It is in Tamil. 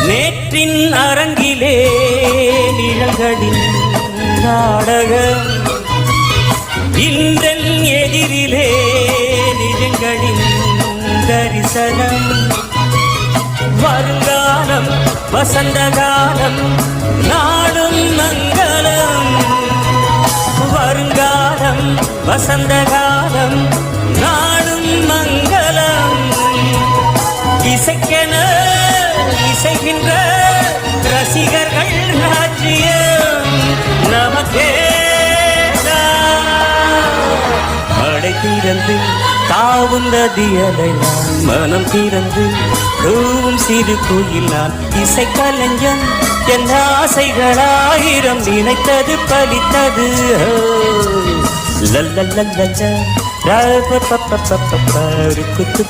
நேற்றின் அரங்கிலே நிழல்களின் நாடகம், இன்றன் எதிரிலே நிஜங்களின் தரிசனம். வருங்காலம் வசந்த காலம் நாடும் மங்களம், வருங்காலம் வசந்த காலம் நாடும் மங்களம். இசைக்கென இசைகின்ற ரசிகர்கள் ராஜ்யம் நமக்கே. மழை திறந்து தாவும் நதியலையான், மனம் திறந்து தூவும் சிறு கோயிலான். இசை கலைஞன் என் ஆசைகளாயிரம் நினைத்தது பலித்தது. குத்து